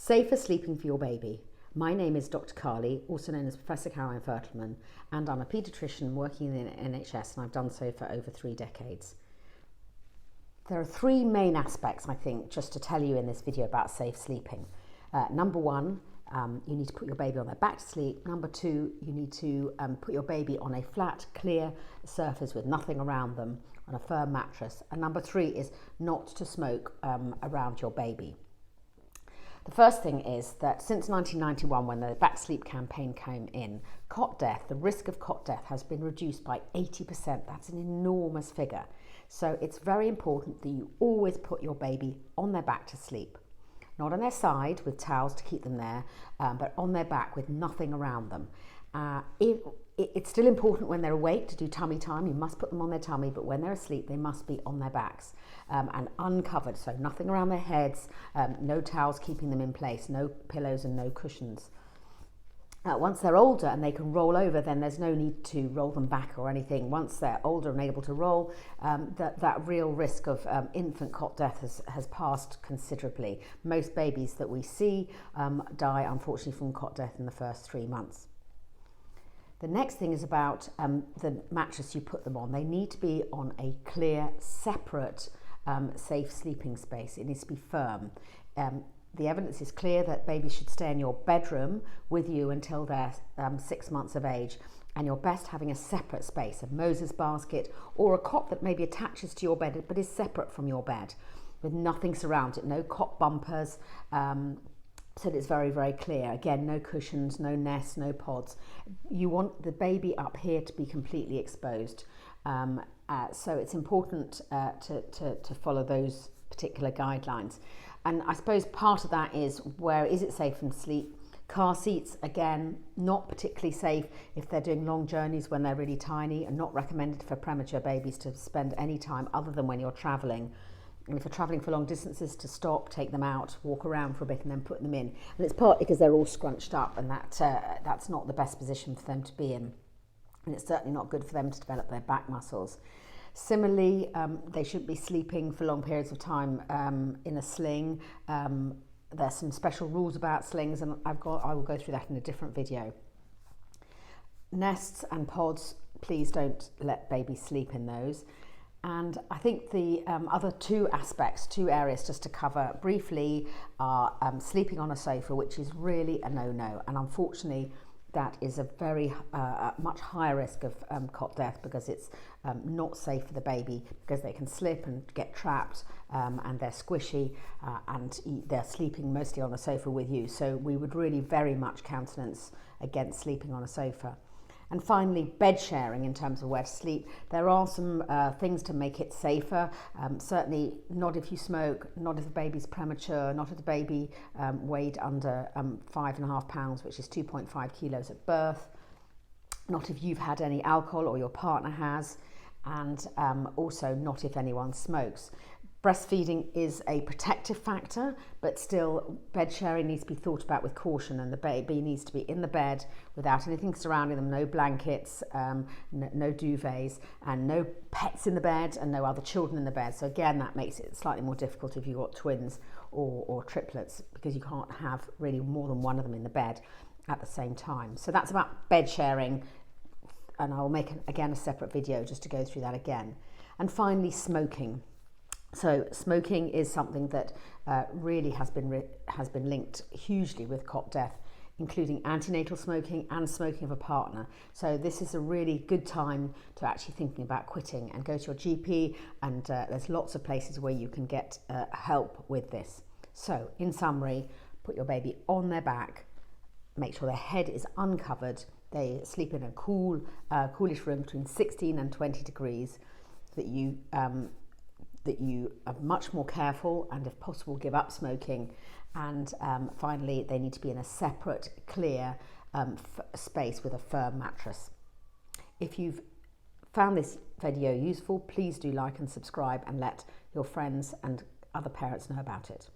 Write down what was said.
Safer sleeping for your baby. My name is Dr. Carly, also known as Professor Caroline Fertelman, and I'm a paediatrician working in the NHS, and I've done so for over 3 decades. There are 3 main aspects, I think, just to tell you in this video about safe sleeping. Number 1, you need to put your baby on their back to sleep. Number 2, you need to put your baby on a flat, clear surface with nothing around them, on a firm mattress. And number 3 is not to smoke around your baby. The first thing is that since 1991, when the Back to Sleep campaign came in, cot death, the risk of cot death has been reduced by 80%. That's an enormous figure. So it's very important that you always put your baby on their back to sleep. Not on their side with towels to keep them there, but on their back with nothing around them. It's still important when they're awake to do tummy time. You must put them on their tummy, but when they're asleep, they must be on their backs and uncovered. So nothing around their heads, no towels keeping them in place, no pillows and no cushions. Once they're older and they can roll over, then there's no need to roll them back or anything. Once they're older and able to roll, that real risk of infant cot death has passed considerably. Most babies that we see die, unfortunately, from cot death in the first 3 months. The next thing is about the mattress you put them on. They need to be on a clear, separate, safe sleeping space. It needs to be firm. The evidence is clear that babies should stay in your bedroom with you until they're 6 months of age, and you're best having a separate space, a Moses basket or a cot that maybe attaches to your bed but is separate from your bed with nothing surrounding it, no cot bumpers, so that it's very, very clear. Again, no cushions, no nests, no pods. You want the baby up here to be completely exposed. So it's important to follow those particular guidelines. And I suppose part of that is, where is it safe from sleep? Car seats, again, not particularly safe if they're doing long journeys when they're really tiny, and not recommended for premature babies to spend any time other than when you're travelling. And if you're travelling for long distances, to stop, take them out, walk around for a bit and then put them in. And it's partly because they're all scrunched up, and that's not the best position for them to be in. And it's certainly not good for them to develop their back muscles. Similarly, they shouldn't be sleeping for long periods of time in a sling. There's some special rules about slings, and I will go through that in a different video. Nests and pods, please don't let babies sleep in those. And I think the other 2 areas just to cover briefly are sleeping on a sofa, which is really a no-no. And unfortunately, that is a very much higher risk of cot death, because it's not safe for the baby, because they can slip and get trapped, and they're squishy, and they're sleeping mostly on a sofa with you. So we would really very much countenance against sleeping on a sofa. And finally, bed sharing in terms of where to sleep. There are some things to make it safer. Certainly not if you smoke, not if the baby's premature, not if the baby weighed under 5.5 pounds, which is 2.5 kilos at birth, not if you've had any alcohol or your partner has, and also not if anyone smokes. Breastfeeding is a protective factor, but still bed sharing needs to be thought about with caution, and the baby needs to be in the bed without anything surrounding them, no blankets, no duvets, and no pets in the bed, and no other children in the bed. So again, that makes it slightly more difficult if you've got twins or triplets, because you can't have really more than one of them in the bed at the same time. So that's about bed sharing, and I'll make again a separate video just to go through that again. And finally, smoking. So smoking is something that really has been linked hugely with cot death, including antenatal smoking and smoking of a partner. So this is a really good time to actually thinking about quitting, and go to your GP, and there's lots of places where you can get help with this. So in summary, put your baby on their back, make sure their head is uncovered. They sleep in a coolish room between 16 and 20 degrees, that you are much more careful, and if possible give up smoking. And finally, they need to be in a separate, clear space with a firm mattress. If you've found this video useful, please do like and subscribe, and let your friends and other parents know about it.